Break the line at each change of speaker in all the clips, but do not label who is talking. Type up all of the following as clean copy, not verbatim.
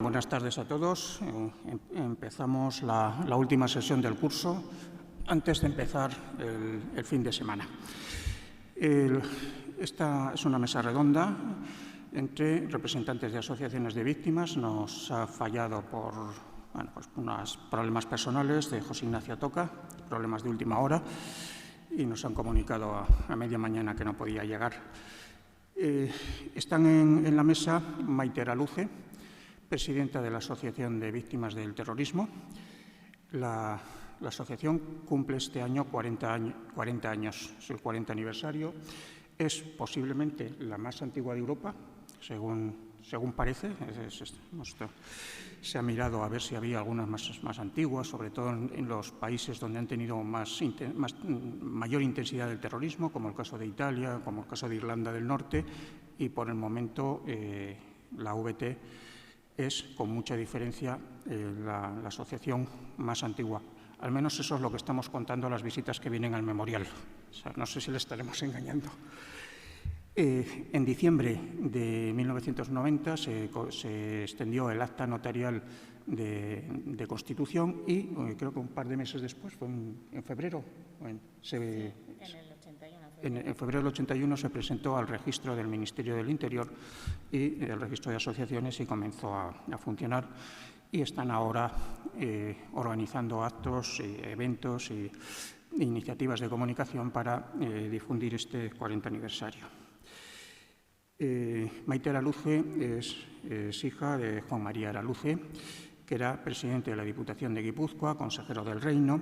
buenas tardes a todos. Empezamos la última sesión del curso antes de empezar el fin de semana. Esta es una mesa redonda entre representantes de asociaciones de víctimas. Nos ha fallado por unos problemas personales de José Ignacio Toca, problemas de última hora, y nos han comunicado a media mañana que no podía llegar. Están en la mesa Maite Araluce, presidenta de la Asociación de Víctimas del Terrorismo. La asociación cumple este año 40 años, es el 40 aniversario. Es posiblemente la más antigua de Europa, según parece. Se ha mirado a ver si había algunas más antiguas, sobre todo en los países donde han tenido mayor intensidad del terrorismo, como el caso de Italia, como el caso de Irlanda del Norte, y por el momento la VT es, con mucha diferencia, la asociación más antigua. Al menos eso es lo que estamos contando las visitas que vienen al memorial. O sea, no sé si le estaremos engañando. En diciembre de 1990 se extendió el acta notarial de constitución y creo que un par de meses después, fue en febrero, en febrero del 81 se presentó al registro del Ministerio del Interior y el registro de asociaciones y comenzó a funcionar, y están ahora organizando actos, eventos e iniciativas de comunicación para difundir este 40 aniversario. Maite Araluce es hija de Juan María Araluce, que era presidente de la Diputación de Guipúzcoa, consejero del Reino,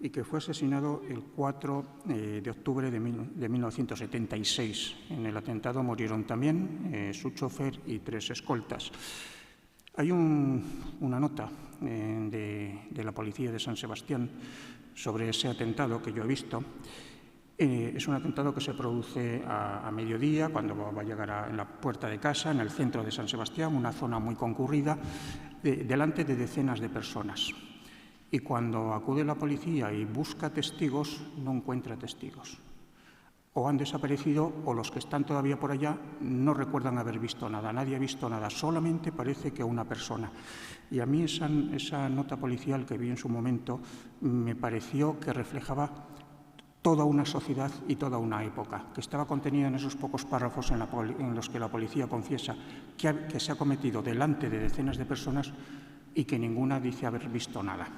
y que fue asesinado el 4 de octubre de 1976. En el atentado murieron también su chofer y 3 escoltas. Hay una nota de la policía de San Sebastián sobre ese atentado que yo he visto. Es un atentado que se produce a mediodía, cuando va a llegar en la puerta de casa, en el centro de San Sebastián, una zona muy concurrida, delante de decenas de personas. Y cuando acude la policía y busca testigos, no encuentra testigos. O han desaparecido, o los que están todavía por allá no recuerdan haber visto nada. Nadie ha visto nada, solamente parece que una persona. Y a mí esa nota policial que vi en su momento me pareció que reflejaba toda una sociedad y toda una época, que estaba contenida en esos pocos párrafos en los que la policía confiesa que se ha cometido delante de decenas de personas y que ninguna dice haber visto nada.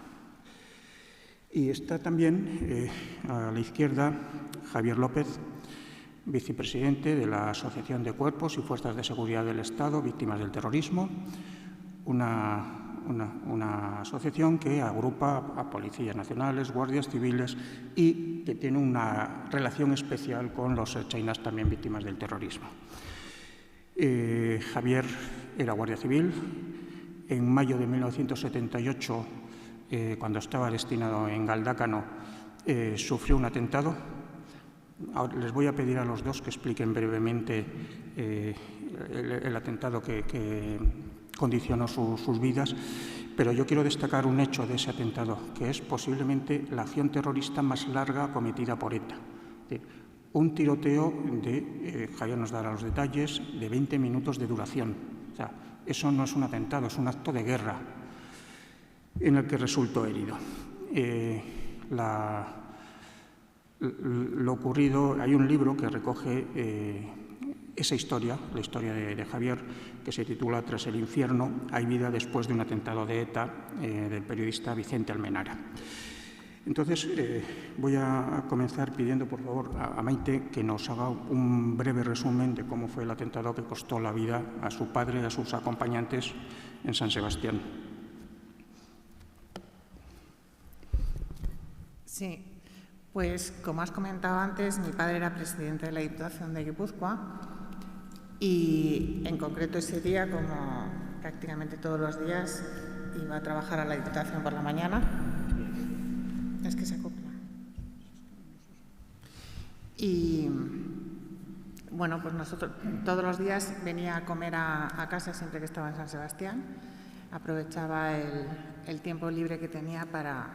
Y está también a la izquierda Javier López, vicepresidente de la Asociación de Cuerpos y Fuerzas de Seguridad del Estado Víctimas del Terrorismo, una asociación que agrupa a policías nacionales, guardias civiles y que tiene una relación especial con los ertzainas también víctimas del terrorismo. Javier era guardia civil. En mayo de 1978, cuando estaba destinado en Galdácano, sufrió un atentado. Ahora les voy a pedir a los dos que expliquen brevemente el atentado que condicionó sus vidas, pero yo quiero destacar un hecho de ese atentado, que es posiblemente la acción terrorista más larga cometida por ETA. Un tiroteo Javier nos dará los detalles, de 20 minutos de duración. O sea, eso no es un atentado, es un acto de guerra en el que resultó herido. Lo ocurrido, hay un libro que recoge esa historia, la historia de Javier, que se titula Tras el infierno, hay vida después de un atentado de ETA, del periodista Vicente Almenara. Entonces, voy a comenzar pidiendo, por favor, a Maite que nos haga un breve resumen de cómo fue el atentado que costó la vida a su padre y a sus acompañantes en San Sebastián.
Sí, pues como has comentado antes, mi padre era presidente de la Diputación de Guipúzcoa y en concreto ese día, como prácticamente todos los días, iba a trabajar a la Diputación por la mañana. Es que se acopla. Y bueno, pues nosotros todos los días venía a comer a casa siempre que estaba en San Sebastián. Aprovechaba el tiempo libre que tenía para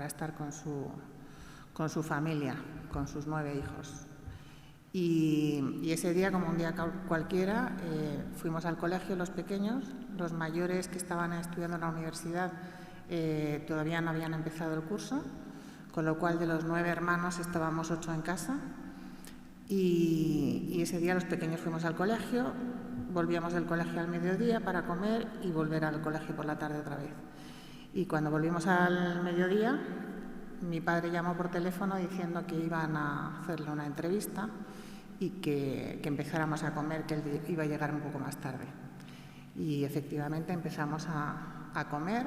estar con su familia, con sus 9 hijos. Y ese día, como un día cualquiera, fuimos al colegio los pequeños. Los mayores que estaban estudiando en la universidad todavía no habían empezado el curso, con lo cual de los 9 hermanos estábamos 8 en casa. Y ese día los pequeños fuimos al colegio, volvíamos del colegio al mediodía para comer y volver al colegio por la tarde otra vez. Y cuando volvimos al mediodía, mi padre llamó por teléfono diciendo que iban a hacerle una entrevista y que empezáramos a comer, que él iba a llegar un poco más tarde. Y efectivamente empezamos a comer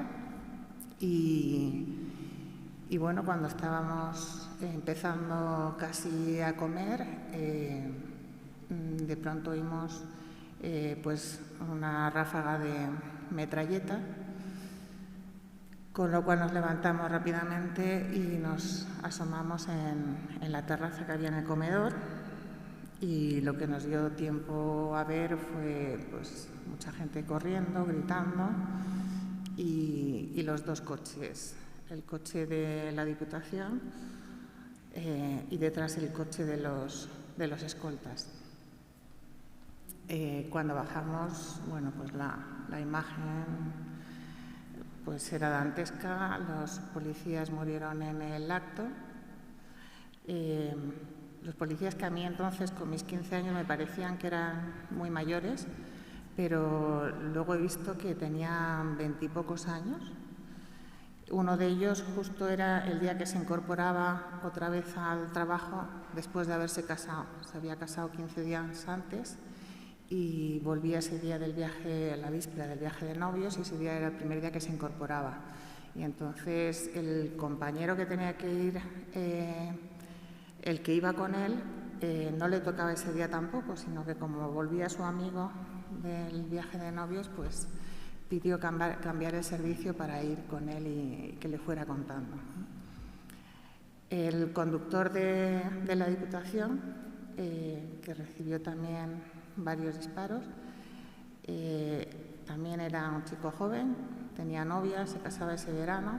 y bueno, cuando estábamos empezando casi a comer, de pronto oímos pues una ráfaga de metralleta, con lo cual nos levantamos rápidamente y nos asomamos en la terraza que había en el comedor, y lo que nos dio tiempo a ver fue pues mucha gente corriendo, gritando, y los 2 coches, el coche de la Diputación y detrás el coche de los escoltas. Cuando bajamos, bueno, pues la imagen pues era dantesca. Los policías murieron en el acto. Los policías, que a mí entonces, con mis 15 años, me parecían que eran muy mayores, pero luego he visto que tenían 20 y pocos años. Uno de ellos justo era el día que se incorporaba otra vez al trabajo después de haberse casado. Se había casado 15 días antes y volvía ese día del viaje, la víspera del viaje de novios, y ese día era el primer día que se incorporaba. Y entonces el compañero que tenía que ir, el que iba con él, no le tocaba ese día tampoco, sino que como volvía su amigo del viaje de novios, pues pidió cambiar el servicio para ir con él y que le fuera contando. El conductor de la Diputación, que recibió también varios disparos, también era un chico joven, tenía novia, se casaba ese verano.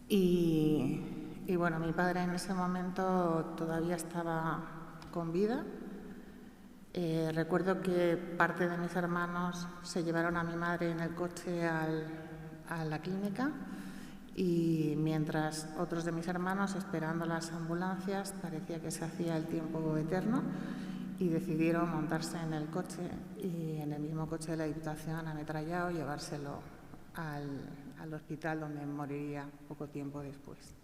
Y bueno, mi padre en ese momento todavía estaba con vida. Recuerdo que parte de mis hermanos se llevaron a mi madre en el coche a la clínica, y mientras otros de mis hermanos, esperando las ambulancias, parecía que se hacía el tiempo eterno, y decidieron montarse en el coche, y en el mismo coche de la Diputación ametrallado, llevárselo al hospital, donde moriría poco tiempo después.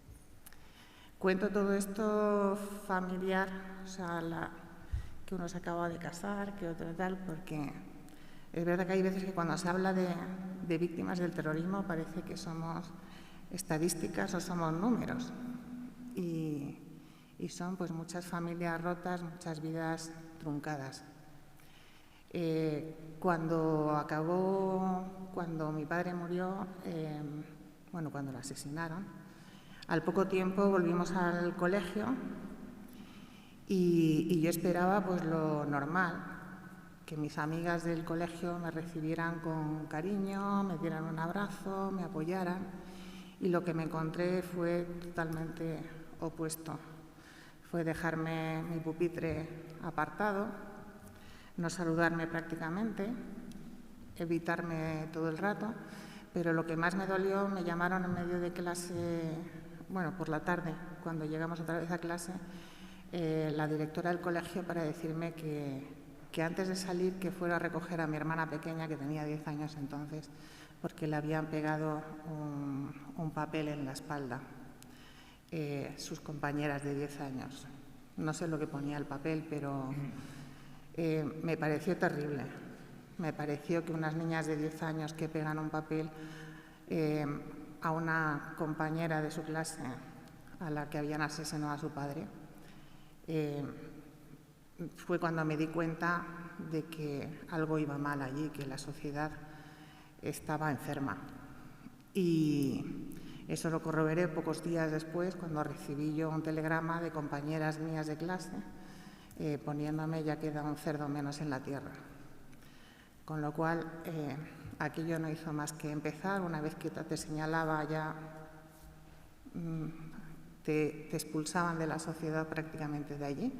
Cuento todo esto familiar, o sea, que uno se acaba de casar, que otro tal, porque es verdad que hay veces que cuando se habla de víctimas del terrorismo parece que somos estadísticas o somos números, y son pues muchas familias rotas, muchas vidas truncadas. Cuando mi padre murió, cuando lo asesinaron, al poco tiempo volvimos al colegio. Y yo esperaba pues lo normal, que mis amigas del colegio me recibieran con cariño, me dieran un abrazo, me apoyaran, y lo que me encontré fue totalmente opuesto. Fue dejarme mi pupitre apartado, no saludarme prácticamente, evitarme todo el rato, pero lo que más me dolió, me llamaron en medio de clase, por la tarde, cuando llegamos otra vez a clase, la directora del colegio, para decirme que antes de salir que fuera a recoger a mi hermana pequeña, que tenía 10 años entonces, porque le habían pegado un papel en la espalda, sus compañeras de 10 años. No sé lo que ponía el papel, pero me pareció terrible. Me pareció que unas niñas de 10 años que pegan un papel a una compañera de su clase a la que habían asesinado a su padre, fue cuando me di cuenta de que algo iba mal allí, que la sociedad estaba enferma. Y eso lo corroboré pocos días después, cuando recibí yo un telegrama de compañeras mías de clase poniéndome: ya queda un cerdo menos en la tierra. Con lo cual, aquello no hizo más que empezar. Una vez que te señalaba, ya te expulsaban de la sociedad prácticamente de allí.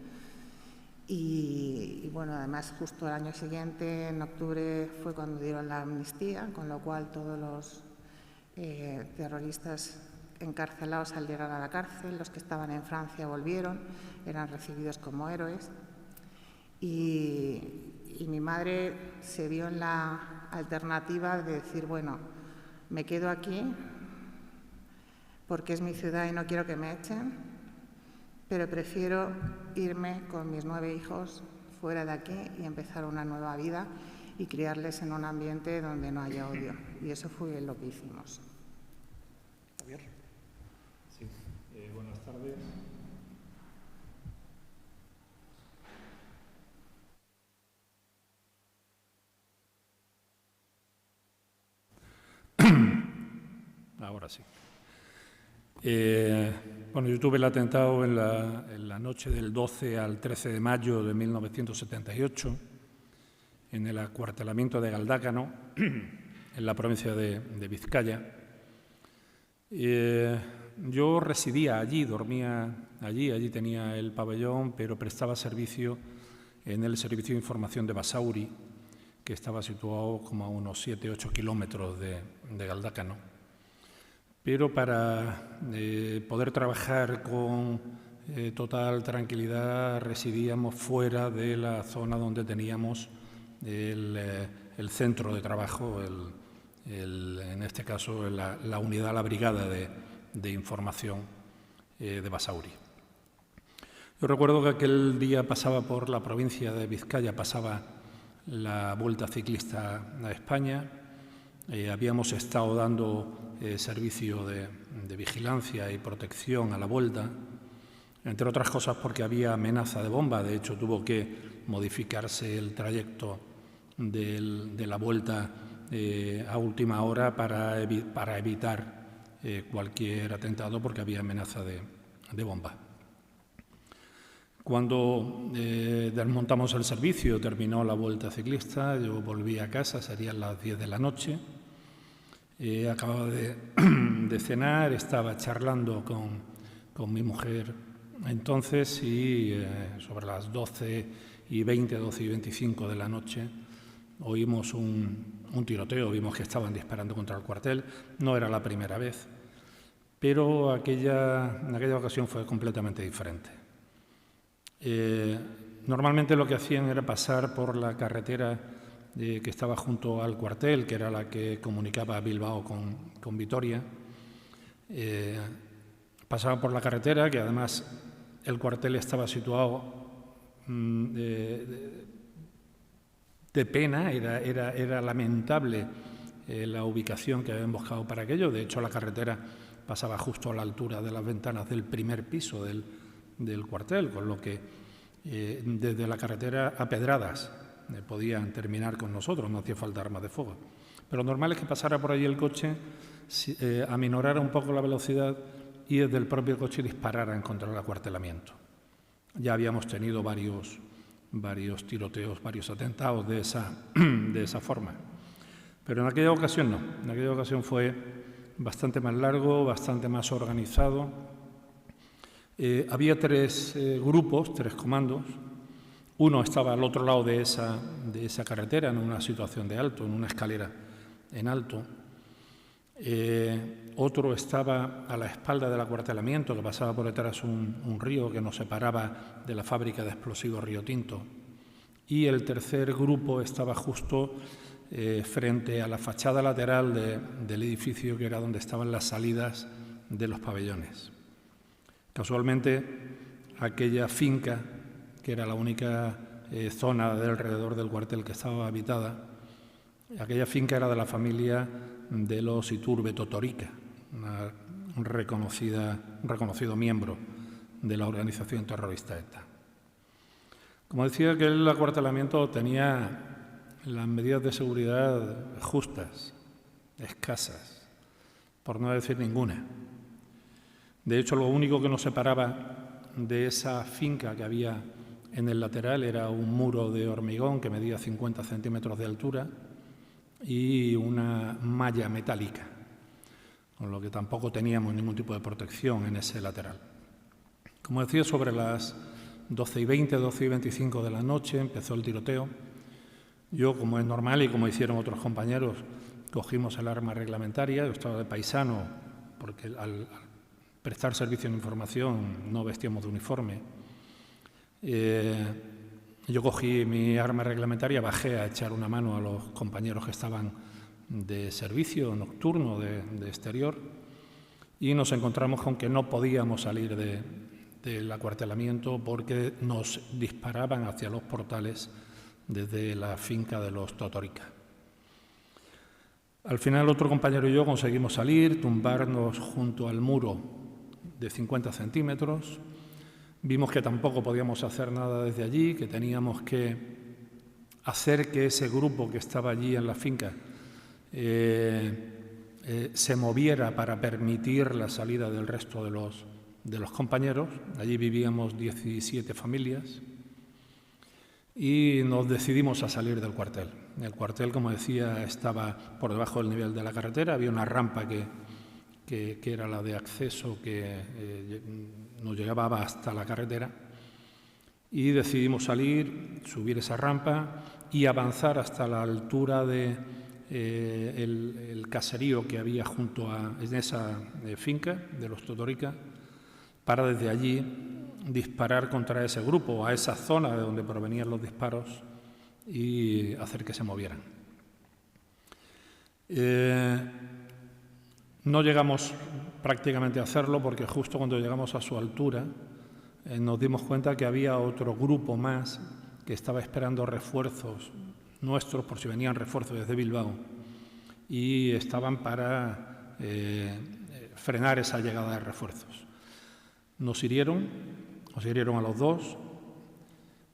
Y bueno, además justo el año siguiente, en octubre, fue cuando dieron la amnistía, con lo cual todos los terroristas encarcelados salieron a la cárcel, los que estaban en Francia volvieron, eran recibidos como héroes. Y mi madre se vio en la alternativa de decir, bueno, me quedo aquí porque es mi ciudad y no quiero que me echen, pero prefiero irme con mis 9 hijos fuera de aquí y empezar una nueva vida y criarles en un ambiente donde no haya odio. Y eso fue lo que hicimos.
Javier. Sí, buenas tardes. Ahora sí. Bueno, yo tuve el atentado en la noche del 12 al 13 de mayo de 1978 en el acuartelamiento de Galdácano, en la provincia de Vizcaya. Yo residía allí, dormía allí tenía el pabellón, pero prestaba servicio en el Servicio de Información de Basauri, que estaba situado como a unos 7-8 kilómetros de Galdácano. Pero para poder trabajar con total tranquilidad residíamos fuera de la zona donde teníamos el centro de trabajo, en este caso la unidad, la brigada de información de Basauri. Yo recuerdo que aquel día pasaba por la provincia de Vizcaya, pasaba la Vuelta Ciclista a España. Habíamos estado dando servicio de vigilancia y protección a la Vuelta, entre otras cosas porque había amenaza de bomba. De hecho, tuvo que modificarse el trayecto de la Vuelta a última hora para evitar cualquier atentado, porque había amenaza de bomba. Cuando desmontamos el servicio, terminó la Vuelta Ciclista, yo volví a casa, serían las 10 de la noche. Acababa de cenar, estaba charlando con mi mujer entonces y sobre las 12:20, 12:25 de la noche oímos un tiroteo, vimos que estaban disparando contra el cuartel. No era la primera vez, pero en aquella ocasión fue completamente diferente. Normalmente lo que hacían era pasar por la carretera que estaba junto al cuartel, que era la que comunicaba Bilbao con Vitoria. Pasaban por la carretera, que además el cuartel estaba situado de pena, era lamentable la ubicación que habían buscado para aquello. De hecho, la carretera pasaba justo a la altura de las ventanas del primer piso del cuartel, con lo que desde la carretera a pedradas podían terminar con nosotros, no hacía falta armas de fuego. Pero lo normal es que pasara por allí el coche, aminorara un poco la velocidad y desde el propio coche dispararan contra el acuartelamiento. Ya habíamos tenido varios tiroteos, varios atentados de esa forma. Pero en aquella ocasión no. En aquella ocasión fue bastante más largo, bastante más organizado. Había 3 grupos, 3 comandos. Uno estaba al otro lado de esa carretera, en una situación de alto, en una escalera en alto. Otro estaba a la espalda del acuartelamiento, que pasaba por detrás un río que nos separaba de la fábrica de explosivos Río Tinto. Y el tercer grupo estaba justo frente a la fachada lateral del edificio, que era donde estaban las salidas de los pabellones. Casualmente, aquella finca, que era la única zona de alrededor del cuartel que estaba habitada, aquella finca era de la familia de los Iturbe Totorica, un reconocido miembro de la organización terrorista ETA. Como decía, que el acuartelamiento tenía las medidas de seguridad justas, escasas, por no decir ninguna. De hecho, lo único que nos separaba de esa finca que había en el lateral era un muro de hormigón que medía 50 centímetros de altura y una malla metálica, con lo que tampoco teníamos ningún tipo de protección en ese lateral. Como decía, sobre las 12:20, 12:25 de la noche empezó el tiroteo. Yo, como es normal y como hicieron otros compañeros, cogimos el arma reglamentaria. Yo estaba de paisano porque al prestar servicio de información no vestíamos de uniforme. Yo cogí mi arma reglamentaria, bajé a echar una mano a los compañeros que estaban de servicio nocturno de exterior y nos encontramos con que no podíamos salir del acuartelamiento porque nos disparaban hacia los portales desde la finca de los Totorica. Al final, otro compañero y yo conseguimos salir, tumbarnos junto al muro de 50 centímetros. Vimos que tampoco podíamos hacer nada desde allí, que teníamos que hacer que ese grupo que estaba allí en la finca se moviera para permitir la salida del resto de los compañeros. Allí vivíamos 17 familias y nos decidimos a salir del cuartel. El cuartel, como decía, estaba por debajo del nivel de la carretera. Había una rampa que era la de acceso que nos llegaba hasta la carretera y decidimos salir, subir esa rampa y avanzar hasta la altura de el caserío que había en esa finca de los Totorica, para desde allí disparar contra ese grupo, a esa zona de donde provenían los disparos y hacer que se movieran. No llegamos prácticamente a hacerlo porque justo cuando llegamos a su altura nos dimos cuenta que había otro grupo más que estaba esperando refuerzos nuestros por si venían refuerzos desde Bilbao y estaban para frenar esa llegada de refuerzos. Nos hirieron a los dos,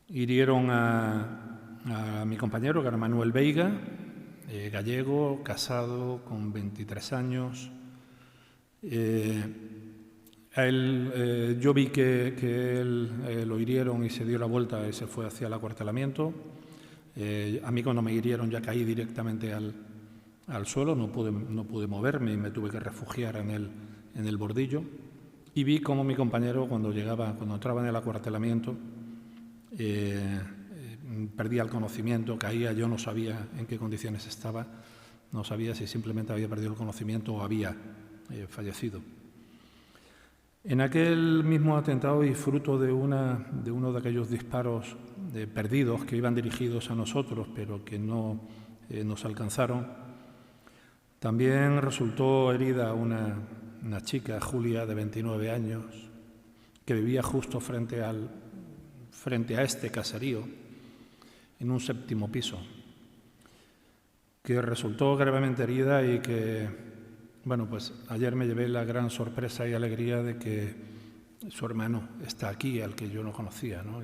hirieron a mi compañero, que era Manuel Veiga, gallego, casado, con 23 años. Yo vi que él lo hirieron y se dio la vuelta y se fue hacia el acuartelamiento. A mí cuando me hirieron ya caí directamente al suelo, no pude moverme y me tuve que refugiar en el bordillo. Y vi cómo mi compañero, cuando entraba en el acuartelamiento, perdía el conocimiento, caía. Yo no sabía en qué condiciones estaba, no sabía si simplemente había perdido el conocimiento o había fallecido. En aquel mismo atentado y fruto de uno de aquellos disparos perdidos que iban dirigidos a nosotros, pero que no nos alcanzaron, también resultó herida una chica, Julia, de 29 años, que vivía justo frente a este caserío, en un 7º piso, que resultó gravemente herida y que, bueno, pues ayer me llevé la gran sorpresa y alegría de que su hermano está aquí, al que yo no conocía, ¿no?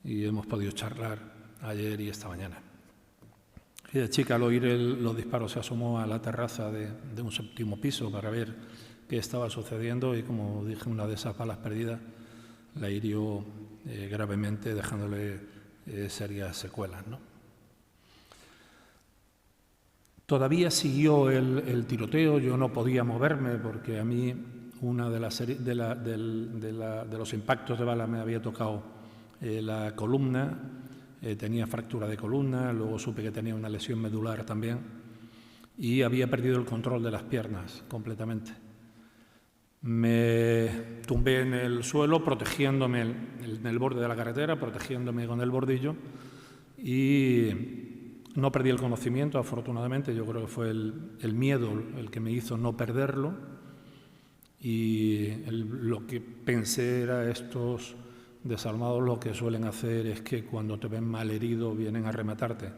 Y hemos podido charlar ayer y esta mañana. Y la chica, al oír los disparos, se asomó a la terraza de un 7º piso para ver qué estaba sucediendo y, como dije, una de esas balas perdidas la hirió gravemente, dejándole serias secuelas, ¿no? Todavía siguió el tiroteo. Yo no podía moverme porque a mí una de los impactos de bala me había tocado la columna. Tenía fractura de columna, luego supe que tenía una lesión medular también y había perdido el control de las piernas completamente. Me tumbé en el suelo, protegiéndome en el borde de la carretera, protegiéndome con el bordillo, y no perdí el conocimiento, afortunadamente. Yo creo que fue el miedo el que me hizo no perderlo, y lo que pensé era estos desalmados lo que suelen hacer es que cuando te ven mal herido vienen a rematarte.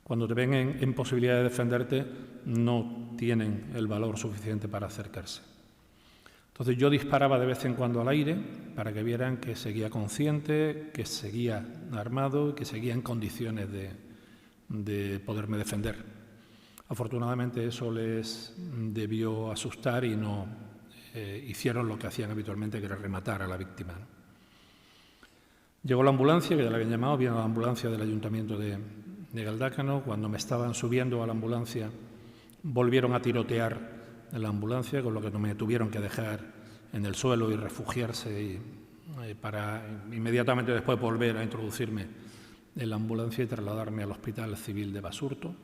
Cuando te ven en posibilidad de defenderte no tienen el valor suficiente para acercarse. Entonces yo disparaba de vez en cuando al aire para que vieran que seguía consciente, que seguía armado y que seguía en condiciones de poderme defender. Afortunadamente eso les debió asustar y no hicieron lo que hacían habitualmente, que era rematar a la víctima, ¿no? Llegó la ambulancia, que ya la habían llamado, vino la ambulancia del Ayuntamiento de Galdácano. Cuando me estaban subiendo a la ambulancia, volvieron a tirotear en la ambulancia, con lo que me tuvieron que dejar en el suelo y refugiarse para inmediatamente después volver a introducirme en la ambulancia y trasladarme al Hospital Civil de Basurto.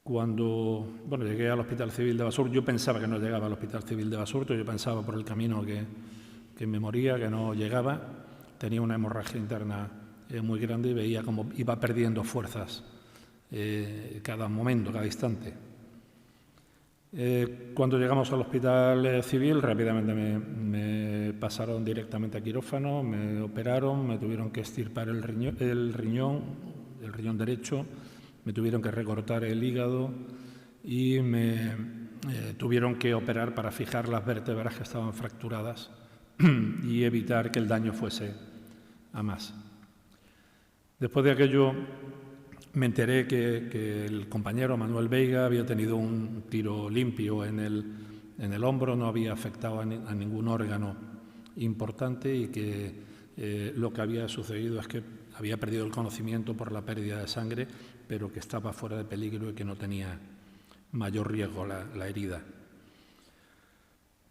Cuando llegué al Hospital Civil de Basurto, yo pensaba que no llegaba al Hospital Civil de Basurto, yo pensaba por el camino que me moría, que no llegaba. Tenía una hemorragia interna muy grande y veía cómo iba perdiendo fuerzas cada momento, cada instante. Cuando llegamos al Hospital Civil, rápidamente me pasaron directamente a quirófano, me operaron, me tuvieron que extirpar el riñón derecho, me tuvieron que recortar el hígado y me tuvieron que operar para fijar las vértebras que estaban fracturadas y evitar que el daño fuese a más. Después de aquello me enteré que el compañero Manuel Veiga había tenido un tiro limpio en el hombro, no había afectado a ningún órgano importante y que lo que había sucedido es que había perdido el conocimiento por la pérdida de sangre, pero que estaba fuera de peligro y que no tenía mayor riesgo la herida.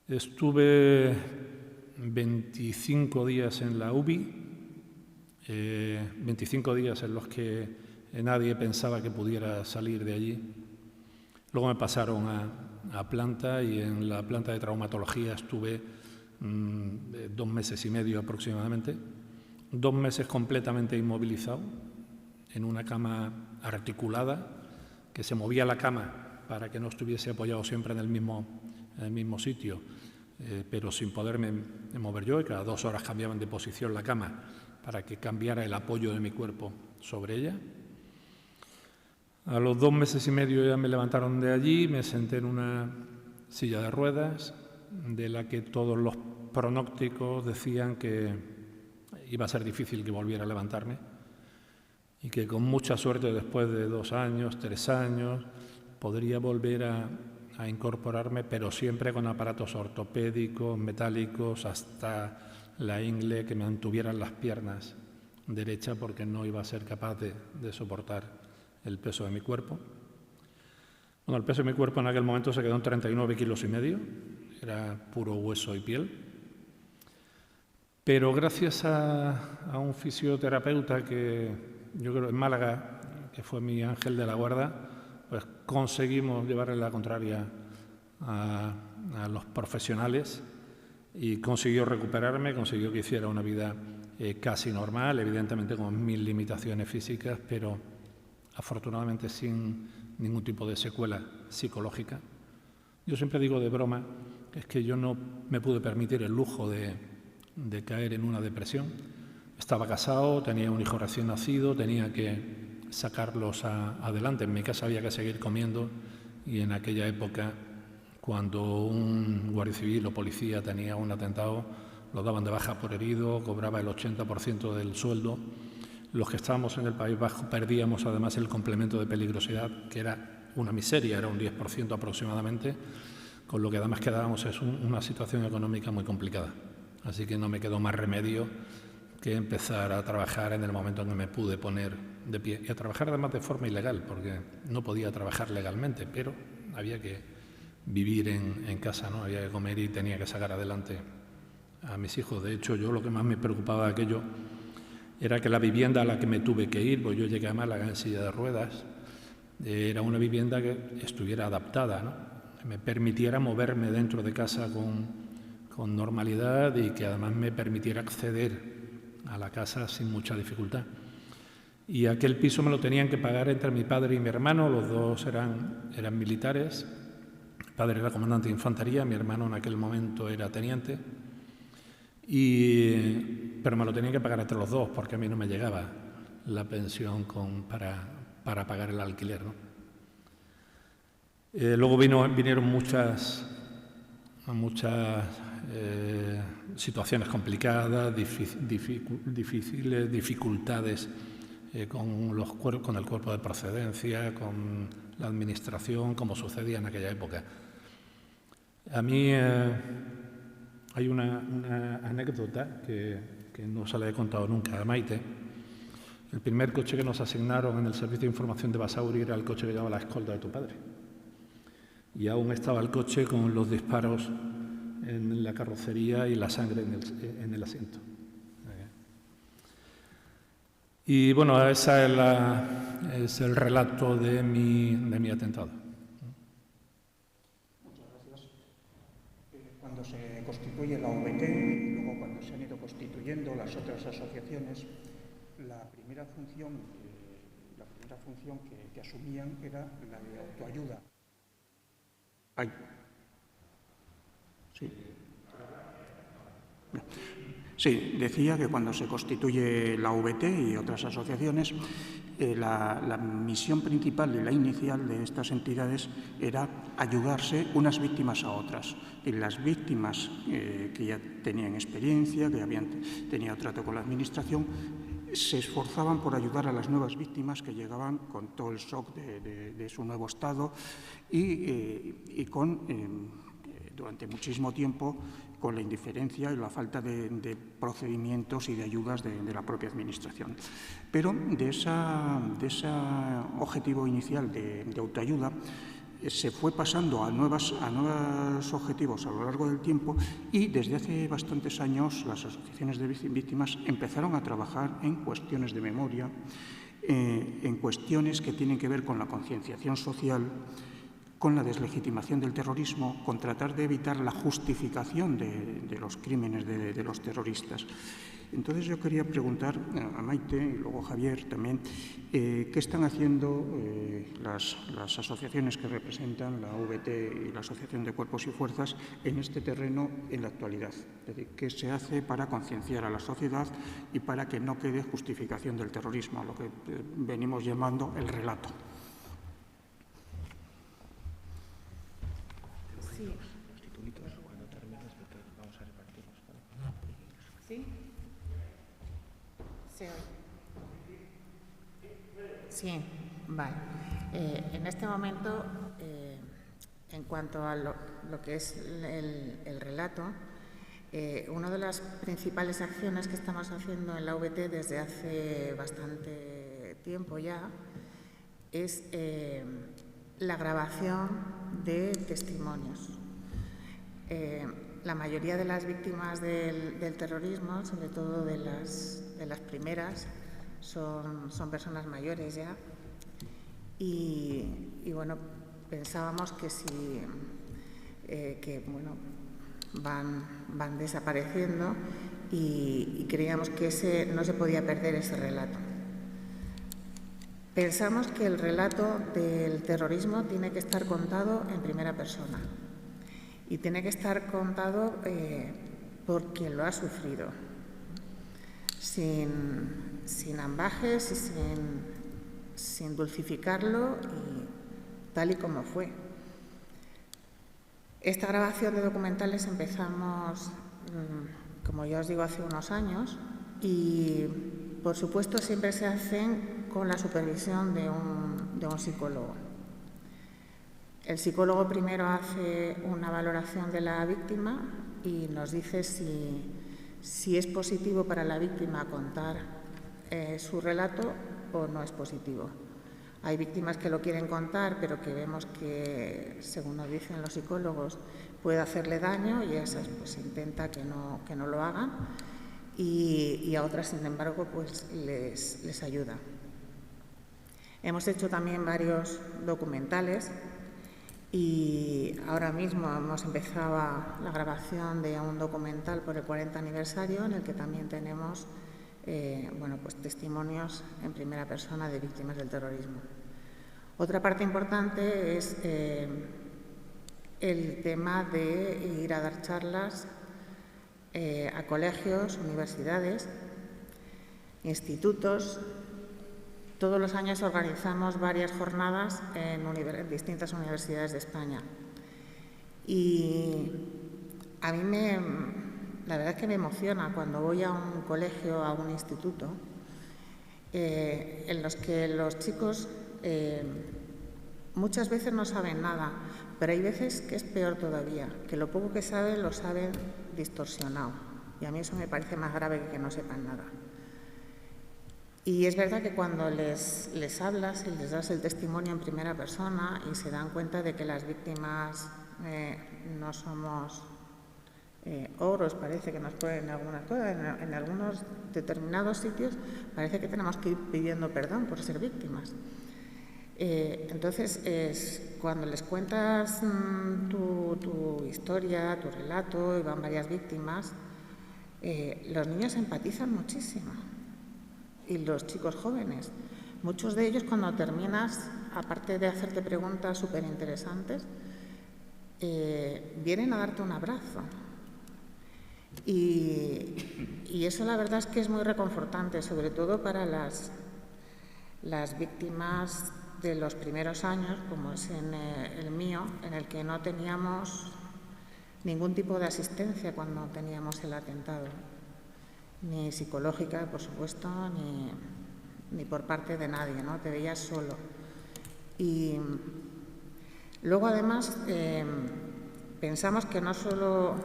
Estuve 25 días en la UBI, 25 días en los que nadie pensaba que pudiera salir de allí. Luego me pasaron a planta y en la planta de traumatología estuve 2 meses y medio aproximadamente, 2 meses completamente inmovilizado, en una cama articulada, que se movía la cama para que no estuviese apoyado siempre en el mismo sitio, pero sin poderme mover yo, y cada 2 horas cambiaban de posición la cama para que cambiara el apoyo de mi cuerpo sobre ella. A los 2 meses y medio ya me levantaron de allí, me senté en una silla de ruedas, de la que todos los pronósticos decían que iba a ser difícil que volviera a levantarme y que con mucha suerte después de 2 años, 3 años, podría volver a incorporarme, pero siempre con aparatos ortopédicos, metálicos, hasta la ingle que me mantuvieran las piernas derechas porque no iba a ser capaz de soportar el peso de mi cuerpo. Bueno, el peso de mi cuerpo en aquel momento se quedó en 39,5 kilos, era puro hueso y piel. Pero gracias a un fisioterapeuta que yo creo en Málaga, que fue mi ángel de la guarda, pues conseguimos llevarle la contraria a los profesionales y consiguió recuperarme, consiguió que hiciera una vida casi normal, evidentemente con 1000 limitaciones físicas, pero afortunadamente sin ningún tipo de secuela psicológica. Yo siempre digo de broma, es que yo no me pude permitir el lujo de caer en una depresión. Estaba casado, tenía un hijo recién nacido, tenía que sacarlos adelante. En mi casa había que seguir comiendo y en aquella época, cuando un guardia civil o policía tenía un atentado, lo daban de baja por herido, cobraba el 80% del sueldo. Los que estábamos en el País Vasco perdíamos además el complemento de peligrosidad, que era una miseria, era un 10% aproximadamente, con lo que además quedábamos es una situación económica muy complicada. Así que no me quedó más remedio que empezar a trabajar en el momento en que me pude poner de pie. Y a trabajar además de forma ilegal, porque no podía trabajar legalmente, pero había que vivir en casa, ¿no? Había que comer y tenía que sacar adelante a mis hijos. De hecho, yo lo que más me preocupaba de aquello era que la vivienda a la que me tuve que ir, pues yo llegué a Málaga en silla de ruedas, era una vivienda que estuviera adaptada, ¿no? Que me permitiera moverme dentro de casa con normalidad y que además me permitiera acceder a la casa sin mucha dificultad. Y aquel piso me lo tenían que pagar entre mi padre y mi hermano, los dos eran militares. Mi padre era comandante de infantería, mi hermano en aquel momento era teniente. Pero me lo tenían que pagar entre los dos porque a mí no me llegaba la pensión para pagar el alquiler, ¿no? Luego vinieron muchas situaciones complicadas, difíciles, dificultades con el cuerpo de procedencia, con la administración, como sucedía en aquella época. A mí hay una anécdota que no se la he contado nunca a Maite. El primer coche que nos asignaron en el Servicio de Información de Basauri era el coche que llevaba la escolta de tu padre. Y aún estaba el coche con los disparos en la carrocería y la sangre en el asiento. Y bueno, ese es el relato de mi atentado.
Muchas gracias. Cuando se constituye la VT y luego cuando se han ido constituyendo las otras asociaciones, la primera función que asumían era la de autoayuda. Sí, decía que cuando se constituye la VT y otras asociaciones, la misión principal y la inicial de estas entidades era ayudarse unas víctimas a otras. Y las víctimas que ya tenían experiencia, que habían tenido trato con la Administración, se esforzaban por ayudar a las nuevas víctimas que llegaban con todo el shock de su nuevo estado y durante muchísimo tiempo con la indiferencia y la falta de procedimientos y de ayudas de la propia Administración. Pero de ese objetivo inicial de autoayuda se fue pasando a nuevos objetivos a lo largo del tiempo y desde hace bastantes años las asociaciones de víctimas empezaron a trabajar en cuestiones de memoria, en cuestiones que tienen que ver con la concienciación social, con la deslegitimación del terrorismo, con tratar de evitar la justificación de los crímenes de los terroristas. Entonces yo quería preguntar a Maite y luego a Javier también qué están haciendo las asociaciones que representan la VT y la Asociación de Cuerpos y Fuerzas en este terreno en la actualidad. Es decir, qué se hace para concienciar a la sociedad y para que no quede justificación del terrorismo, lo que venimos llamando el relato.
Sí. ¿Sí? ¿Se oye? Sí, vale. En este momento, en cuanto a lo que es el relato, una de las principales acciones que estamos haciendo en la VT desde hace bastante tiempo ya es la grabación de testimonios. La mayoría de las víctimas del terrorismo, sobre todo de las primeras, son personas mayores ya. Y bueno, pensábamos que van desapareciendo y creíamos que no se podía perder ese relato. Pensamos que el relato del terrorismo tiene que estar contado en primera persona y tiene que estar contado por quien lo ha sufrido, sin ambajes y sin dulcificarlo y tal y como fue. Esta grabación de documentales empezamos, como ya os digo, hace unos años y, por supuesto, siempre se hacen con la supervisión de un psicólogo. El psicólogo primero hace una valoración de la víctima y nos dice si es positivo para la víctima contar su relato o no es positivo. Hay víctimas que lo quieren contar, pero que vemos que, según nos dicen los psicólogos, puede hacerle daño y a esas pues intenta que no lo hagan y a otras, sin embargo, pues les ayuda. Hemos hecho también varios documentales y ahora mismo hemos empezado la grabación de un documental por el 40 aniversario en el que también tenemos pues testimonios en primera persona de víctimas del terrorismo. Otra parte importante es el tema de ir a dar charlas a colegios, universidades, institutos. Todos los años organizamos varias jornadas en distintas universidades de España. Y a mí la verdad es que me emociona cuando voy a un colegio, a un instituto, en los que los chicos muchas veces no saben nada, pero hay veces que es peor todavía, que lo poco que saben lo saben distorsionado. Y a mí eso me parece más grave que no sepan nada. Y es verdad que cuando les hablas y les das el testimonio en primera persona y se dan cuenta de que las víctimas no somos oros parece que nos ponen algunas cosas, en algunos determinados sitios parece que tenemos que ir pidiendo perdón por ser víctimas. Entonces, cuando les cuentas tu historia, tu relato, y van varias víctimas, los niños empatizan muchísimo, y los chicos jóvenes. Muchos de ellos, cuando terminas, aparte de hacerte preguntas súper interesantes, vienen a darte un abrazo. Y eso la verdad es que es muy reconfortante, sobre todo para las víctimas de los primeros años, como es en el mío, en el que no teníamos ningún tipo de asistencia cuando teníamos el atentado, ni psicológica, por supuesto, ni por parte de nadie, ¿no? Te veías solo. Y luego, además, pensamos que no solo,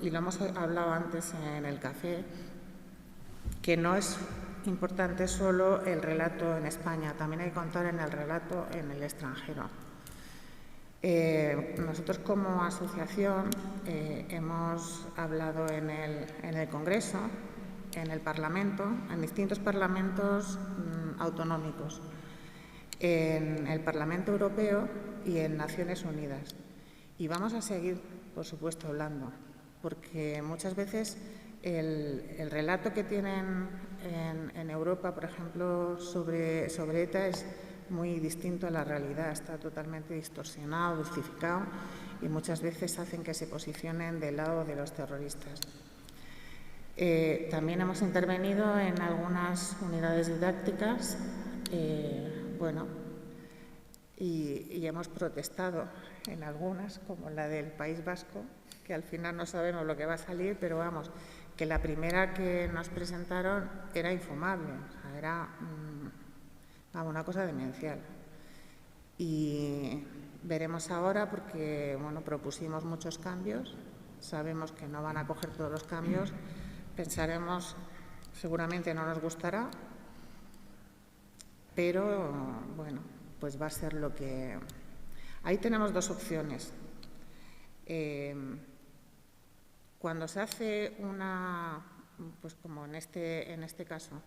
y lo hemos hablado antes en el café, que no es importante solo el relato en España, también hay que contar en el relato en el extranjero. Nosotros como asociación hemos hablado en el Congreso, en el Parlamento, en distintos parlamentos autonómicos, en el Parlamento Europeo y en Naciones Unidas. Y vamos a seguir, por supuesto, hablando, porque muchas veces el relato que tienen en Europa, por ejemplo, sobre ETA es muy distinto a la realidad, está totalmente distorsionado, dulcificado, y muchas veces hacen que se posicionen del lado de los terroristas. También hemos intervenido en algunas unidades didácticas, y hemos protestado en algunas, como la del País Vasco, que al final no sabemos lo que va a salir, pero vamos, que la primera que nos presentaron era infumable, o sea, era una cosa demencial. Y veremos ahora, porque propusimos muchos cambios, sabemos que no van a coger todos los cambios, pensaremos, seguramente no nos gustará, pero pues va a ser lo que... Ahí tenemos dos opciones. Cuando se hace pues como en este caso,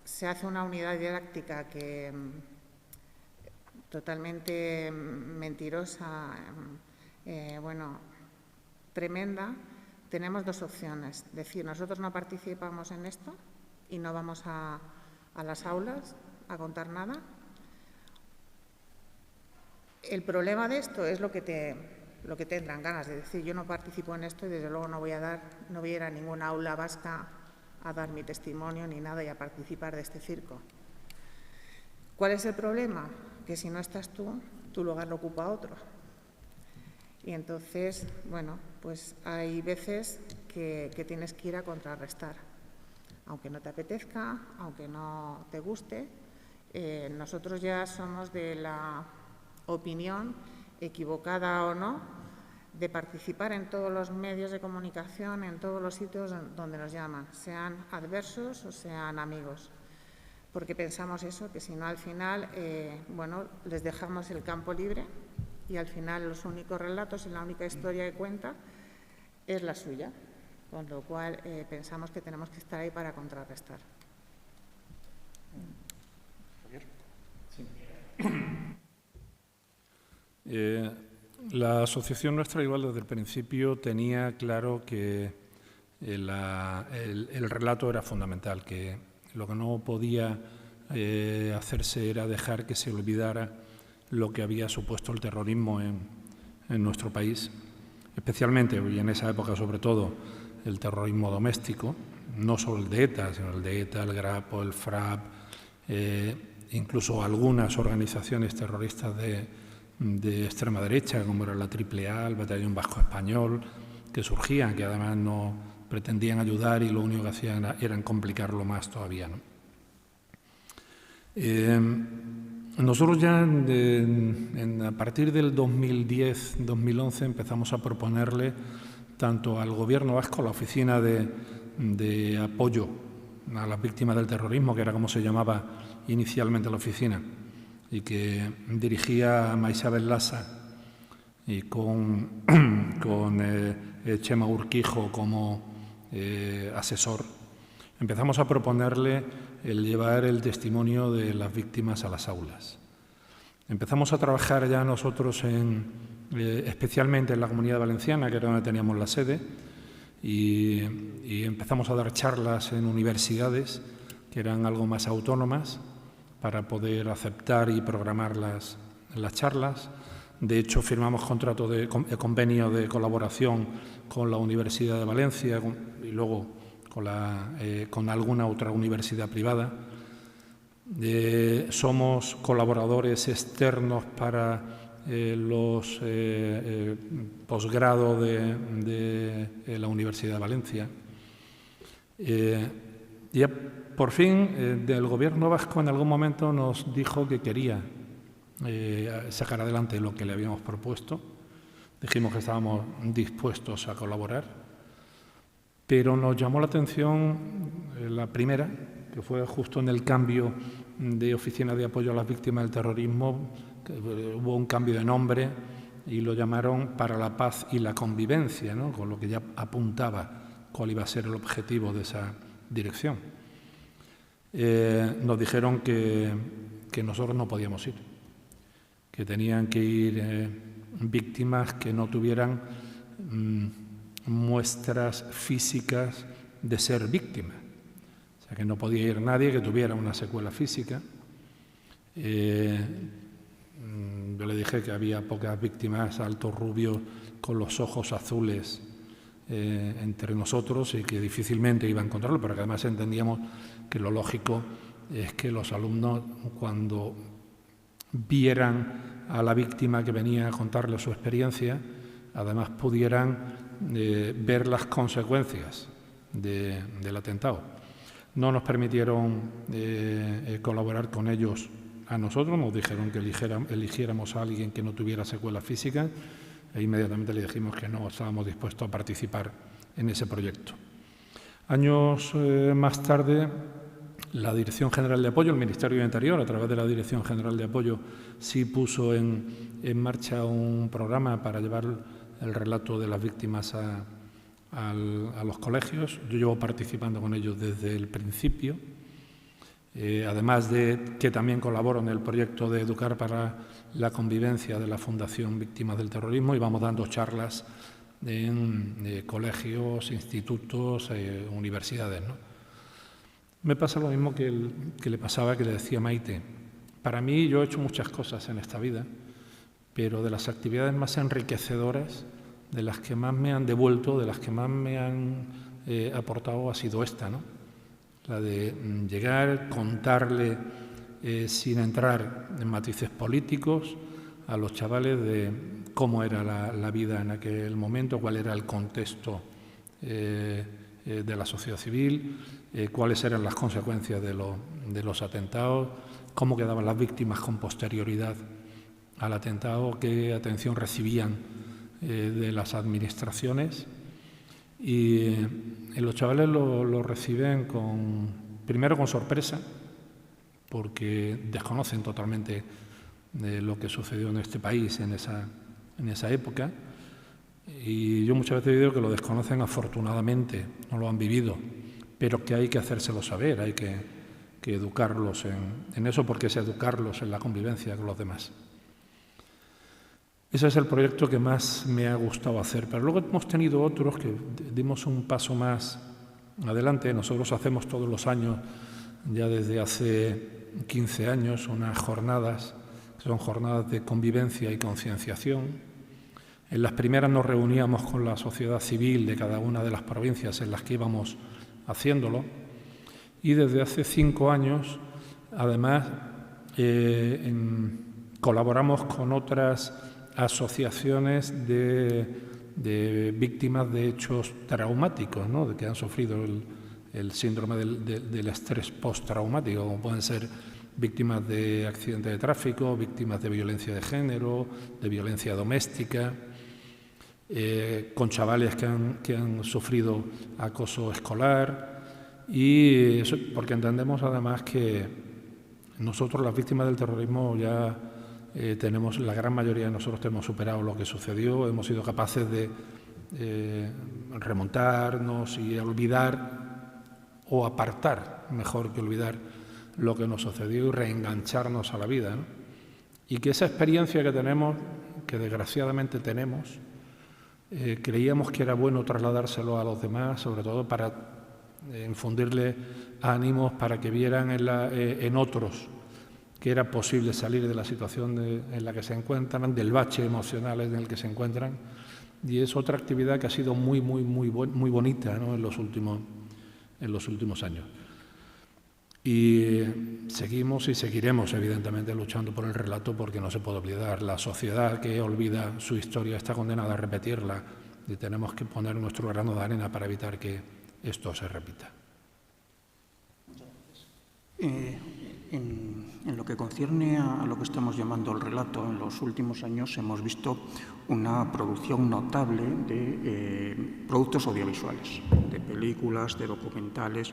se hace una unidad didáctica que totalmente mentirosa, tremenda, tenemos dos opciones. Decir, nosotros no participamos en esto y no vamos a las aulas a contar nada. El problema de esto es lo que tendrán ganas de decir. Yo no participo en esto y desde luego no voy a ir a ninguna aula vasca a dar mi testimonio ni nada y a participar de este circo. ¿Cuál es el problema? Que si no estás tú, tu lugar lo ocupa otro. Y entonces, pues hay veces que tienes que ir a contrarrestar. Aunque no te apetezca, aunque no te guste, nosotros ya somos de la opinión, equivocada o no, de participar en todos los medios de comunicación, en todos los sitios donde nos llaman, sean adversos o sean amigos. Porque pensamos eso, que si no al final, les dejamos el campo libre y al final los únicos relatos y la única historia que cuenta es la suya. Con lo cual pensamos que tenemos que estar ahí para contrarrestar.
La asociación nuestra, igual desde el principio, tenía claro que el relato era fundamental, que lo que no podía hacerse era dejar que se olvidara lo que había supuesto el terrorismo en nuestro país, especialmente, y en esa época sobre todo, el terrorismo doméstico, no solo el de ETA, sino el de ETA, el GRAPO, el FRAP, incluso algunas organizaciones terroristas de extrema derecha, como era la AAA, el Batallón Vasco Español, que surgían, que además no pretendían ayudar y lo único que hacían era complicarlo más todavía, ¿no? Nosotros ya a partir del 2010-2011 empezamos a proponerle tanto al Gobierno vasco, a la Oficina de Apoyo a las Víctimas del Terrorismo, que era como se llamaba inicialmente la oficina, y que dirigía a Maisabel Lassa, y con Chema Urquijo como asesor, empezamos a proponerle el llevar el testimonio de las víctimas a las aulas. Empezamos a trabajar ya nosotros especialmente en la Comunidad Valenciana, que era donde teníamos la sede, y empezamos a dar charlas en universidades que eran algo más autónomas para poder aceptar y programar las charlas. De hecho, firmamos convenio de colaboración con la Universidad de Valencia y luego con alguna otra universidad privada. Somos colaboradores externos para los posgrados de la Universidad de Valencia. Ya por fin, el Gobierno vasco en algún momento nos dijo que quería sacar adelante lo que le habíamos propuesto. Dijimos que estábamos dispuestos a colaborar, pero nos llamó la atención la primera, que fue justo en el cambio de Oficina de Apoyo a las Víctimas del Terrorismo, que hubo un cambio de nombre y lo llamaron Para la Paz y la Convivencia, ¿no? Con lo que ya apuntaba cuál iba a ser el objetivo de esa dirección. Nos dijeron que nosotros no podíamos ir, que tenían que ir víctimas que no tuvieran muestras físicas de ser víctimas. O sea, que no podía ir nadie que tuviera una secuela física. Yo le dije que había pocas víctimas altos rubios con los ojos azules entre nosotros y que difícilmente iba a encontrarlo, pero que además entendíamos que lo lógico es que los alumnos, cuando vieran a la víctima que venía a contarle su experiencia, además pudieran ver las consecuencias del atentado. No nos permitieron colaborar con ellos a nosotros, nos dijeron que eligiéramos a alguien que no tuviera secuelas físicas e inmediatamente le dijimos que no estábamos dispuestos a participar en ese proyecto. Años más tarde, la Dirección General de Apoyo, el Ministerio de Interior, a través de la Dirección General de Apoyo, sí puso en marcha un programa para llevar el relato de las víctimas a los colegios. Yo llevo participando con ellos desde el principio, además de que también colaboro en el proyecto de Educar para la Convivencia de la Fundación Víctimas del Terrorismo, y vamos dando charlas en colegios, institutos, universidades, ¿no? Me pasa lo mismo que le pasaba, que le decía Maite. Para mí, yo he hecho muchas cosas en esta vida, pero de las actividades más enriquecedoras, de las que más me han devuelto, de las que más me han aportado, ha sido esta, ¿no? La de llegar, contarle, sin entrar en matices políticos, a los chavales de cómo era la vida en aquel momento, cuál era el contexto de la sociedad civil, cuáles eran las consecuencias de los atentados, cómo quedaban las víctimas con posterioridad al atentado, qué atención recibían de las administraciones. Y los chavales lo reciben primero con sorpresa, porque desconocen totalmente lo que sucedió en este país en esa época. Y yo muchas veces digo que lo desconocen afortunadamente, no lo han vivido, pero que hay que hacérselo saber, hay que educarlos en eso, porque es educarlos en la convivencia con los demás. Ese es el proyecto que más me ha gustado hacer, pero luego hemos tenido otros que dimos un paso más adelante. Nosotros hacemos todos los años, ya desde hace 15 años, unas jornadas, que son jornadas de convivencia y concienciación. En las primeras nos reuníamos con la sociedad civil de cada una de las provincias en las que íbamos haciéndolo, y desde hace 5 años, además, colaboramos con otras asociaciones de víctimas de hechos traumáticos, ¿no? De que han sufrido el síndrome del estrés postraumático, como pueden ser víctimas de accidentes de tráfico, víctimas de violencia de género, de violencia doméstica, con chavales que han sufrido acoso escolar, y eso porque entendemos además que nosotros, las víctimas del terrorismo, ya la gran mayoría de nosotros hemos superado lo que sucedió, hemos sido capaces de remontarnos y olvidar o apartar, mejor que olvidar, lo que nos sucedió y reengancharnos a la vida, ¿no? Y que esa experiencia que tenemos, que desgraciadamente tenemos, creíamos que era bueno trasladárselo a los demás, sobre todo para infundirle ánimos, para que vieran en otros que era posible salir de la situación en la que se encuentran, del bache emocional en el que se encuentran. Y es otra actividad que ha sido muy bonita, ¿no?, en los últimos años. Y seguimos y seguiremos, evidentemente, luchando por el relato, porque no se puede olvidar. La sociedad que olvida su historia está condenada a repetirla, y tenemos que poner nuestro grano de arena para evitar que esto se repita.
En lo que concierne a lo que estamos llamando el relato, en los últimos años hemos visto una producción notable de productos audiovisuales, de películas, de documentales,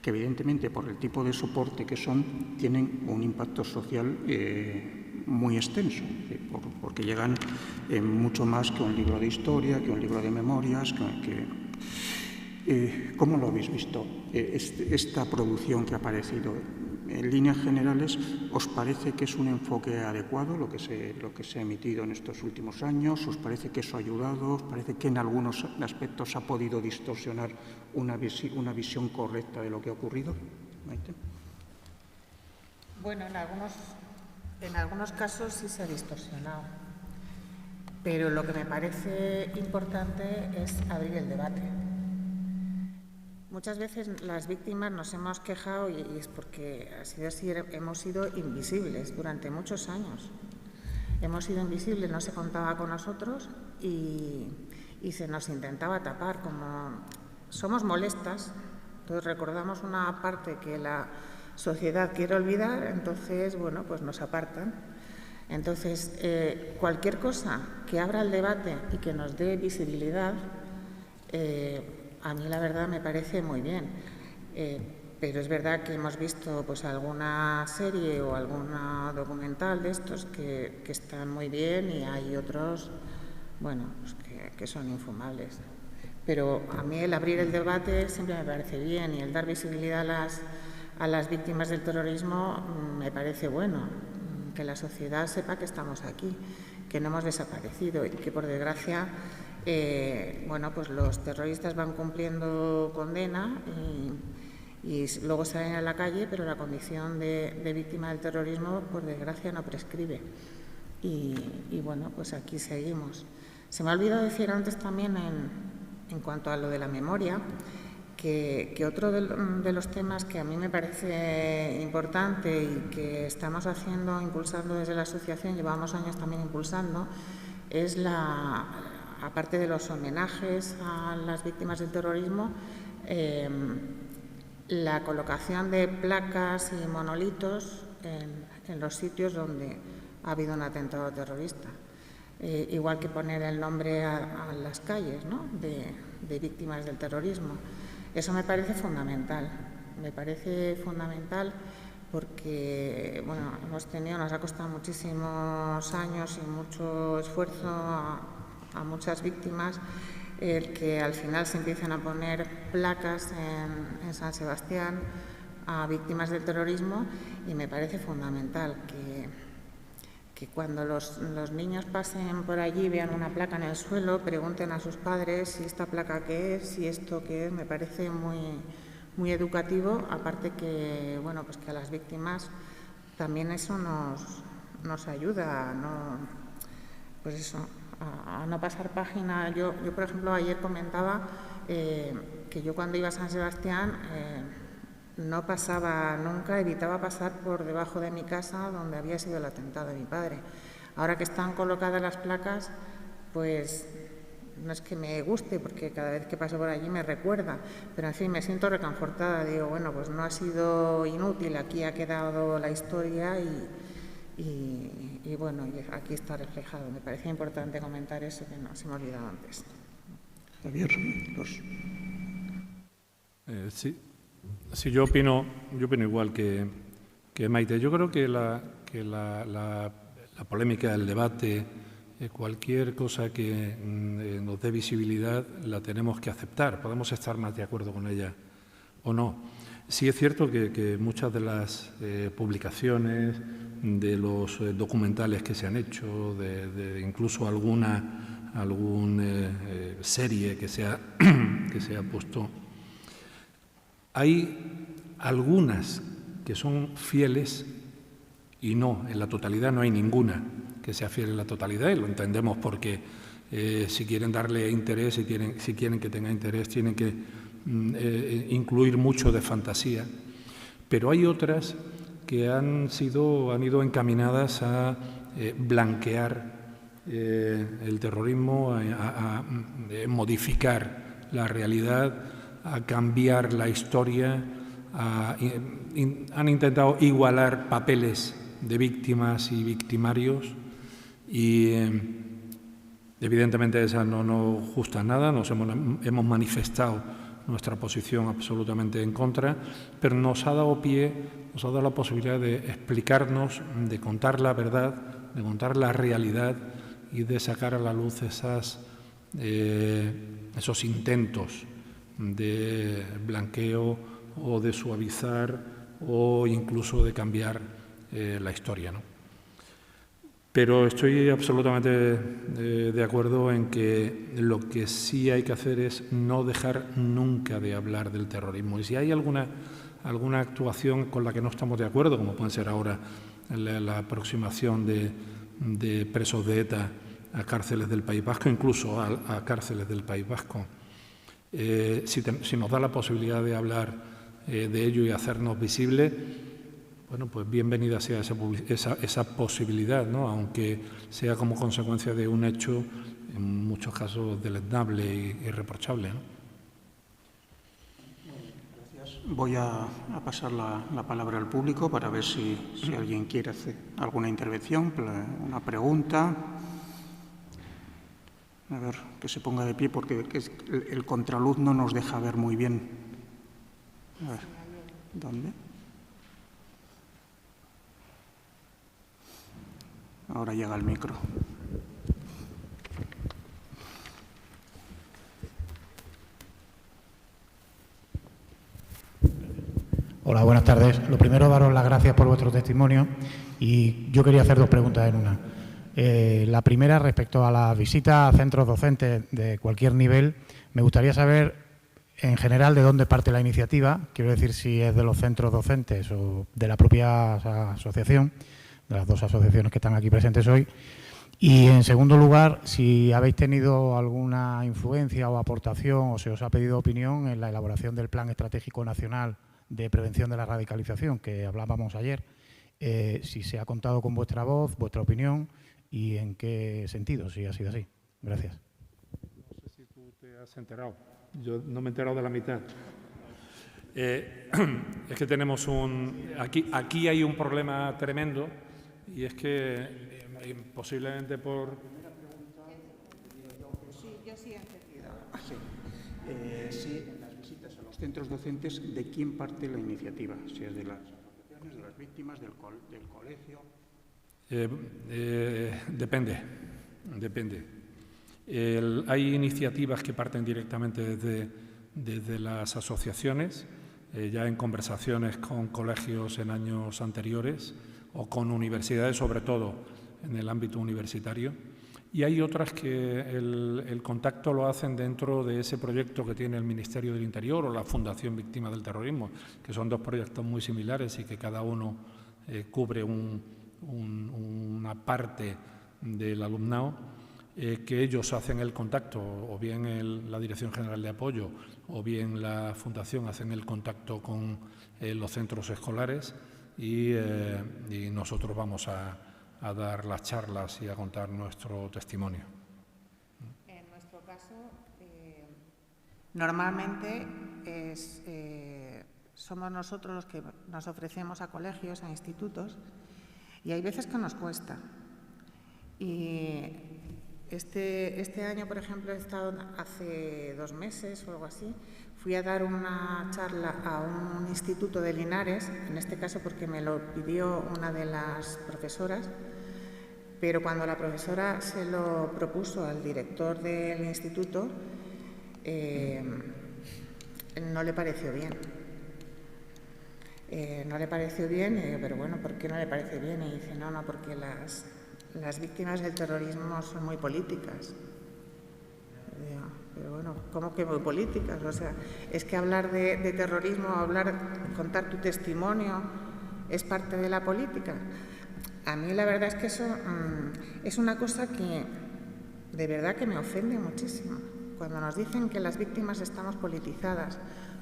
que evidentemente por el tipo de soporte que son, tienen un impacto social muy extenso, porque llegan mucho más que un libro de historia, que un libro de memorias, ¿cómo lo habéis visto esta producción que ha aparecido? En líneas generales, ¿os parece que es un enfoque adecuado lo que se ha emitido en estos últimos años? ¿Os parece que eso ha ayudado? ¿Os parece que en algunos aspectos ha podido distorsionar una visión correcta de lo que ha ocurrido? Maite.
Bueno, en algunos casos sí se ha distorsionado, pero lo que me parece importante es abrir el debate. Muchas veces las víctimas nos hemos quejado, y es porque ha sido así, hemos sido invisibles durante muchos años. Hemos sido invisibles, no se contaba con nosotros y se nos intentaba tapar. Como somos molestas, entonces recordamos una parte que la sociedad quiere olvidar, entonces, bueno, pues nos apartan. Entonces, cualquier cosa que abra el debate y que nos dé visibilidad, a mí la verdad me parece muy bien, pero es verdad que hemos visto pues alguna serie o alguna documental de estos que están muy bien, y hay otros, bueno, pues que son infumables. Pero a mí el abrir el debate siempre me parece bien, y el dar visibilidad a las víctimas del terrorismo me parece bueno, que la sociedad sepa que estamos aquí, que no hemos desaparecido y que por desgracia bueno, pues los terroristas van cumpliendo condena y luego salen a la calle, pero la condición de víctima del terrorismo, por desgracia, no prescribe. Y bueno, pues aquí seguimos. Se me ha olvidado decir antes también, en cuanto a lo de la memoria, que otro de los temas que a mí me parece importante y que estamos impulsando desde la asociación, llevamos años también impulsando, es aparte de los homenajes a las víctimas del terrorismo, la colocación de placas y monolitos en los sitios donde ha habido un atentado terrorista. Igual que poner el nombre a las calles, ¿no?, de víctimas del terrorismo. Eso me parece fundamental. Me parece fundamental porque, bueno, nos ha costado muchísimos años y mucho esfuerzo a muchas víctimas el que al final se empiecen a poner placas en San Sebastián a víctimas del terrorismo, y me parece fundamental que cuando los niños pasen por allí y vean una placa en el suelo, pregunten a sus padres si esta placa qué es, si esto qué es. Me parece muy educativo, aparte que, bueno, pues que a las víctimas también eso nos ayuda, pues eso, a no pasar página. Yo, por ejemplo, ayer comentaba que yo cuando iba a San Sebastián no pasaba nunca, evitaba pasar por debajo de mi casa donde había sido el atentado de mi padre. Ahora que están colocadas las placas, pues no es que me guste, porque cada vez que paso por allí me recuerda, pero en fin, me siento reconfortada. Digo, bueno, pues no ha sido inútil, aquí ha quedado la historia y bueno, aquí está reflejado. Me parecía importante comentar eso, que no se me ha olvidado antes.
Javier,
Sí, yo opino igual que Maite. Yo creo que la la polémica, el debate, cualquier cosa que nos dé visibilidad la tenemos que aceptar. Podemos estar más de acuerdo con ella o no. Sí es cierto que muchas de las publicaciones, de los documentales que se han hecho, de incluso alguna serie que se ha puesto, hay algunas que son fieles y no, en la totalidad no hay ninguna que sea fiel en la totalidad, y lo entendemos porque si quieren darle interés, si quieren que tenga interés, tienen que incluir mucho de fantasía, pero hay otras que han ido encaminadas a blanquear el terrorismo, a modificar la realidad, a cambiar la historia, han intentado igualar papeles de víctimas y victimarios y evidentemente esa no nos gusta nada, hemos manifestado nuestra posición absolutamente en contra, pero nos ha dado la posibilidad de explicarnos, de contar la verdad, de contar la realidad y de sacar a la luz esos intentos de blanqueo o de suavizar o incluso de cambiar la historia, ¿no? Pero estoy absolutamente de acuerdo en que lo que sí hay que hacer es no dejar nunca de hablar del terrorismo. Y si hay alguna actuación con la que no estamos de acuerdo, como puede ser ahora la aproximación de presos de ETA a cárceles del País Vasco, incluso a cárceles del País Vasco, si nos da la posibilidad de hablar de ello y hacernos visibles, bueno, pues bienvenida sea esa posibilidad, ¿no? Aunque sea como consecuencia de un hecho, en muchos casos, deleznable y reprochable, ¿no?
Gracias. Voy a pasar la palabra al público para ver si alguien quiere hacer alguna intervención, una pregunta. A ver, que se ponga de pie porque el contraluz no nos deja ver muy bien. A ver, ¿dónde? Ahora llega el micro.
Hola, buenas tardes. Lo primero, daros las gracias por vuestro testimonio y yo quería hacer dos preguntas en una. La primera, respecto a las visitas a centros docentes de cualquier nivel, me gustaría saber, en general, de dónde parte la iniciativa. Quiero decir, si es de los centros docentes o de la propia asociación, de las dos asociaciones que están aquí presentes hoy. Y, en segundo lugar, si habéis tenido alguna influencia o aportación o se os ha pedido opinión en la elaboración del Plan Estratégico Nacional de Prevención de la Radicalización, que hablábamos ayer, si se ha contado con vuestra voz, vuestra opinión y en qué sentido, si ha sido así. Gracias.
No sé si tú te has enterado. Yo no me he enterado de la mitad. Es que tenemos aquí hay un problema tremendo y es que posiblemente por...
Sí, yo sí he entendido.
Sí, en las visitas a los centros docentes, ¿de quién parte la iniciativa? Si es de las asociaciones, de las víctimas, del colegio.
Depende. Hay iniciativas que parten directamente desde las asociaciones, ya en conversaciones con colegios en años anteriores o con universidades, sobre todo en el ámbito universitario. Y hay otras que el contacto lo hacen dentro de ese proyecto que tiene el Ministerio del Interior o la Fundación Víctimas del Terrorismo, que son dos proyectos muy similares y que cada uno cubre una parte del alumnado, que ellos hacen el contacto, o bien la Dirección General de Apoyo o bien la Fundación hacen el contacto con los centros escolares y nosotros vamos a dar las charlas y a contar nuestro testimonio.
En nuestro caso, normalmente somos nosotros los que nos ofrecemos a colegios, a institutos, y hay veces que nos cuesta. Y este año, por ejemplo, he estado hace 2 meses o algo así, fui a dar una charla a un instituto de Linares, en este caso porque me lo pidió una de las profesoras, pero cuando la profesora se lo propuso al director del instituto, no le pareció bien. No le pareció bien, y digo, pero bueno, ¿por qué no le parece bien? Y dice, no, porque las víctimas del terrorismo son muy políticas. Y digo, pero bueno, ¿cómo que muy políticas? O sea, es que hablar de terrorismo, contar tu testimonio, es parte de la política. A mí la verdad es que eso es una cosa que de verdad que me ofende muchísimo. Cuando nos dicen que las víctimas estamos politizadas,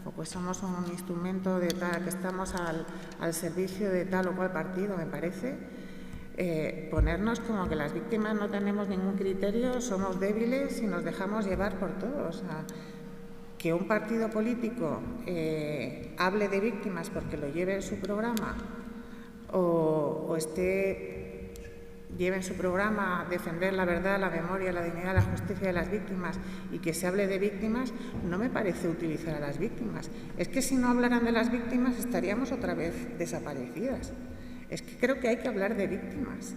o pues somos un instrumento de tal, que estamos al servicio de tal o cual partido, me parece ponernos como que las víctimas no tenemos ningún criterio, somos débiles y nos dejamos llevar por todo. O sea, que un partido político hable de víctimas porque lo lleve en su programa o lleve en su programa defender la verdad, la memoria, la dignidad, la justicia de las víctimas y que se hable de víctimas, no me parece utilizar a las víctimas. Es que si no hablaran de las víctimas estaríamos otra vez desaparecidas. Es que creo que hay que hablar de víctimas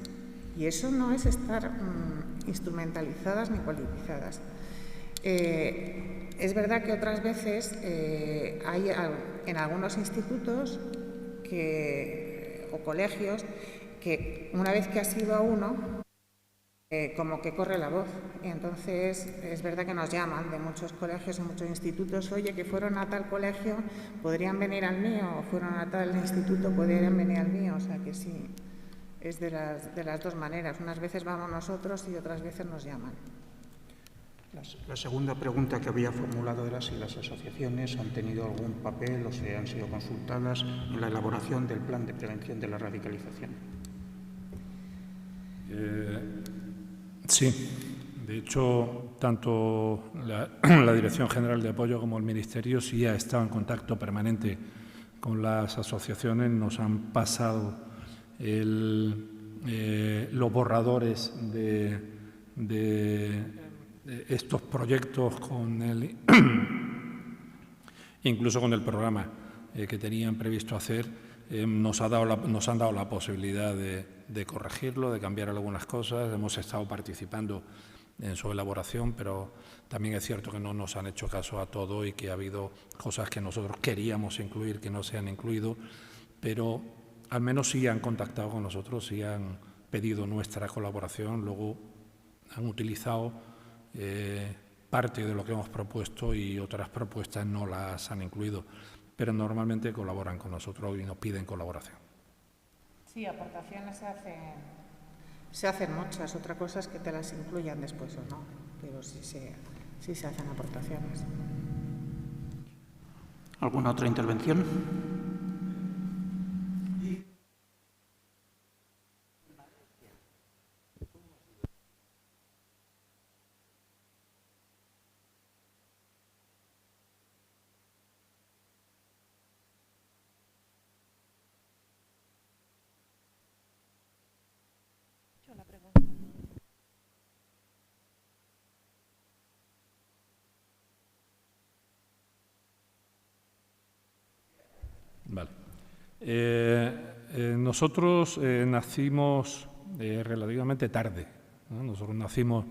y eso no es estar instrumentalizadas ni politizadas. Es verdad que otras veces hay en algunos institutos o colegios que una vez que has ido a uno, como que corre la voz. Y entonces es verdad que nos llaman de muchos colegios y muchos institutos, oye, que fueron a tal colegio, podrían venir al mío, o fueron a tal instituto, podrían venir al mío. O sea que sí, es de las dos maneras. Unas veces vamos nosotros y otras veces nos llaman.
La segunda pregunta que había formulado era si las asociaciones han tenido algún papel o si han sido consultadas en la elaboración del plan de prevención de la radicalización.
Sí, de hecho, tanto la Dirección General de Apoyo como el Ministerio sí ha estado en contacto permanente con las asociaciones, nos han pasado los borradores de estos proyectos incluso con el programa que tenían previsto hacer, nos han dado la posibilidad de corregirlo, de cambiar algunas cosas. Hemos estado participando en su elaboración, pero también es cierto que no nos han hecho caso a todo y que ha habido cosas que nosotros queríamos incluir que no se han incluido, pero al menos sí han contactado con nosotros, sí han pedido nuestra colaboración, luego han utilizado parte de lo que hemos propuesto y otras propuestas no las han incluido, pero normalmente colaboran con nosotros y nos piden colaboración.
Sí, aportaciones se hacen muchas, otra cosa es que te las incluyan después o no, pero sí se hacen aportaciones.
¿Alguna otra intervención?
Vale. Nosotros nacimos relativamente tarde, ¿no? Nosotros nacimos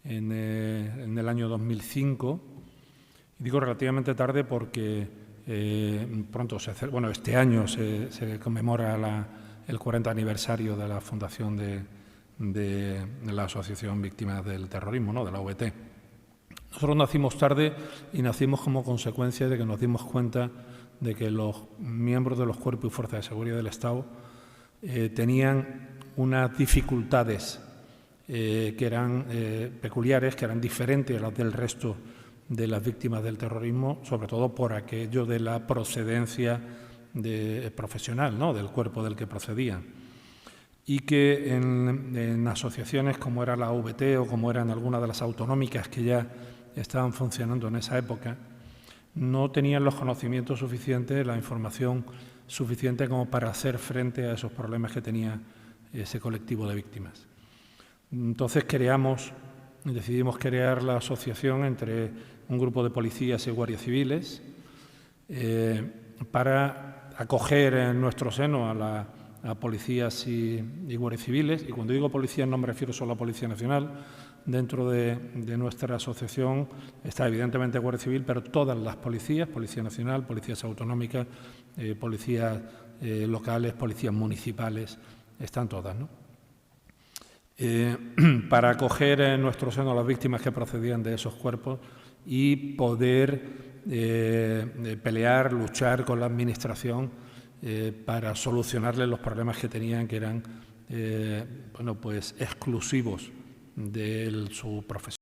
en el año 2005, y digo relativamente tarde porque este año se conmemora el 40 aniversario de la fundación de la Asociación Víctimas del Terrorismo, ¿no? De la OVT. Nosotros nacimos tarde y nacimos como consecuencia de que nos dimos cuenta de que los miembros de los cuerpos y fuerzas de seguridad del Estado tenían unas dificultades que eran peculiares, que eran diferentes a las del resto de las víctimas del terrorismo, sobre todo por aquello de la procedencia profesional, ¿no? Del cuerpo del que procedían. Y que en asociaciones como era la OVT o como eran algunas de las autonómicas que ya estaban funcionando en esa época, no tenían los conocimientos suficientes, la información suficiente como para hacer frente a esos problemas que tenía ese colectivo de víctimas. Entonces decidimos crear la asociación entre un grupo de policías y guardias civiles para acoger en nuestro seno a a policías y guardias civiles. Y cuando digo policías no me refiero solo a Policía Nacional. Dentro de nuestra asociación está evidentemente Guardia Civil, pero todas las policías, Policía Nacional, policías autonómicas, policías locales, policías municipales, están todas, ¿no? Para acoger en nuestro seno a las víctimas que procedían de esos cuerpos y poder pelear, luchar con la Administración para solucionarles los problemas que tenían, que eran exclusivos de su profesión.